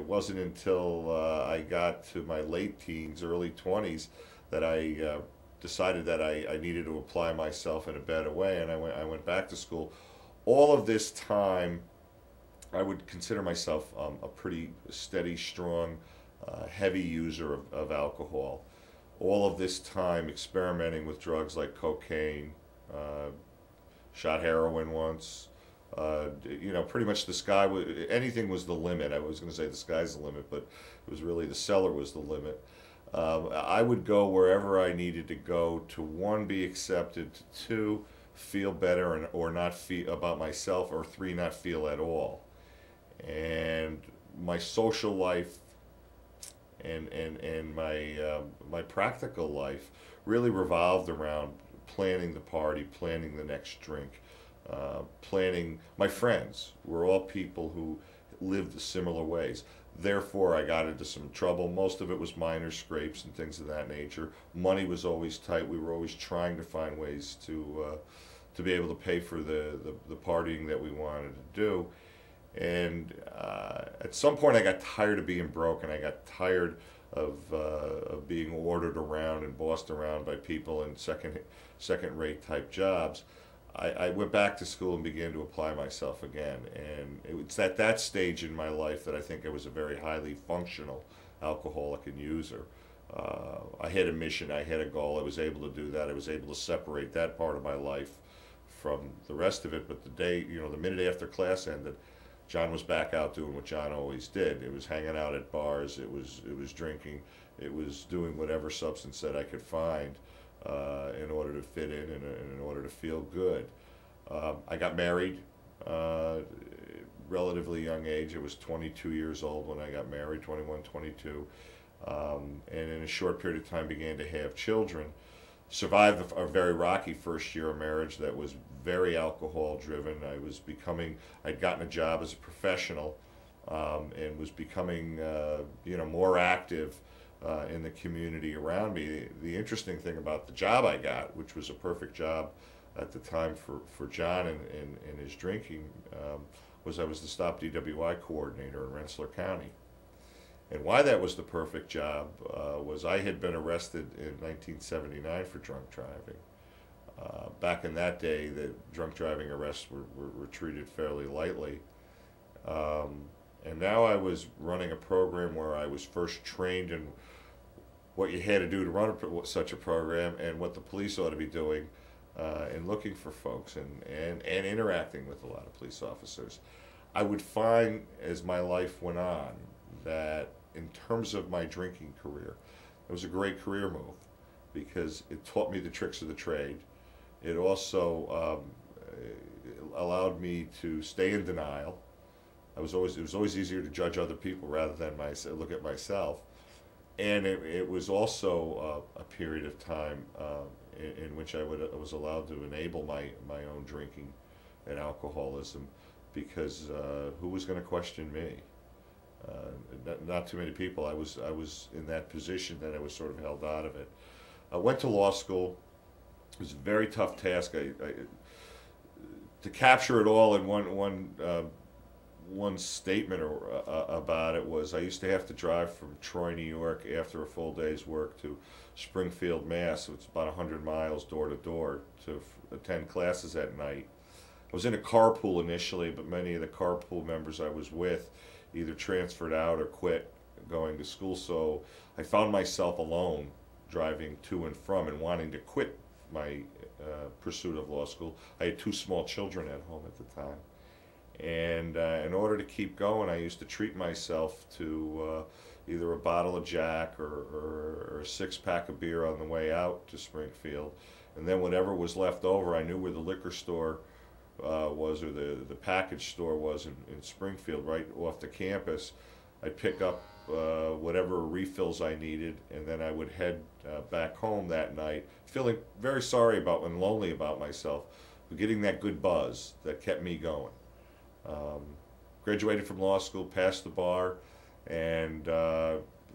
wasn't until I got to my late teens, early 20s, that I decided that I needed to apply myself in a better way, and I went back to school. All of this time, I would consider myself a pretty steady, strong, heavy user of alcohol. All of this time experimenting with drugs like cocaine, uh, shot heroin once. Pretty much the sky was, anything was the limit. I was going to say the sky's the limit, but it was really the cellar was the limit. I would go wherever I needed to go to, one, be accepted, to two, feel better or not feel about myself, or three, not feel at all. And my social life and my practical life really revolved around planning the party, planning the next drink, planning. My friends were all people who lived similar ways. Therefore, I got into some trouble. Most of it was minor scrapes and things of that nature. Money was always tight. We were always trying to find ways to be able to pay for the partying that we wanted to do. And at some point, I got tired of being broke, and I got tired of being ordered around and bossed around by people in second rate type jobs. I went back to school and began to apply myself again. And it's at that stage in my life that I think I was a very highly functional alcoholic and user. I had a mission, I had a goal, I was able to do that. I was able to separate that part of my life from the rest of it. But the minute after class ended, John was back out doing what John always did. It was hanging out at bars, it was drinking, it was doing whatever substance that I could find in order to fit in and in order to feel good. I got married relatively young age. I was 22 years old when I got married, 21, 22. And in a short period of time began to have children. Survived a very rocky first year of marriage that was very alcohol driven. I'd gotten a job as a professional, and was becoming more active in the community around me. The interesting thing about the job I got, which was a perfect job at the time for John and his drinking, was I was the Stop DWI coordinator in Rensselaer County. And why that was the perfect job was I had been arrested in 1979 for drunk driving. Back in that day, the drunk driving arrests were treated fairly lightly. And now I was running a program where I was first trained in what you had to do to run such a program, and what the police ought to be doing in looking for folks and interacting with a lot of police officers. I would find as my life went on that in terms of my drinking career, it was a great career move because it taught me the tricks of the trade. It also allowed me to stay in denial. It was always easier to judge other people rather than look at myself. And it was also a period of time in which I was allowed to enable my own drinking and alcoholism, because who was going to question me? Not too many people. I was in that position that I was sort of held out of it. I went to law school. It was a very tough task. To capture it all in one statement about it was I used to have to drive from Troy, New York, after a full day's work to Springfield, Mass. It's about 100 miles door to door to attend classes at night. I was in a carpool initially, but many of the carpool members I was with either transferred out or quit going to school, so I found myself alone driving to and from and wanting to quit my pursuit of law school. I had two small children at home at the time, and in order to keep going, I used to treat myself to either a bottle of Jack or a six-pack of beer on the way out to Springfield, and then whatever was left over, I knew where the liquor store was, or the package store was in Springfield, right off the campus. I'd pick up whatever refills I needed, and then I would head back home that night, feeling very sorry about and lonely about myself, but getting that good buzz that kept me going. Graduated from law school, passed the bar, and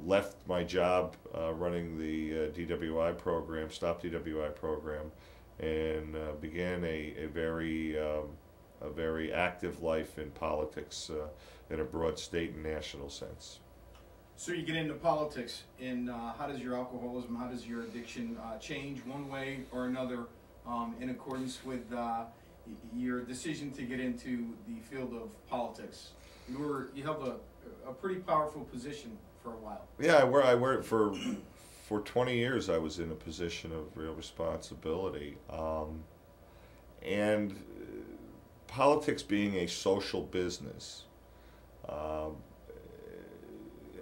left my job running the DWI program, Stop DWI program, and began a very a very active life in politics in a broad state and national sense. So you get into politics, and how does your alcoholism, how does your addiction change one way or another in accordance with your decision to get into the field of politics? You held a pretty powerful position for a while. Yeah, I worked for 20 years. I was in a position of real responsibility, and politics being a social business. Um,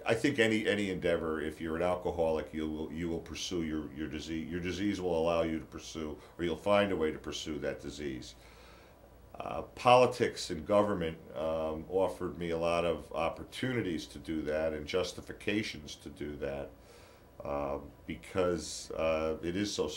I think any endeavor, if you're an alcoholic, you will pursue your disease. Your disease will allow you to pursue, or you'll find a way to pursue that disease. Politics and government offered me a lot of opportunities to do that and justifications to do that because it is so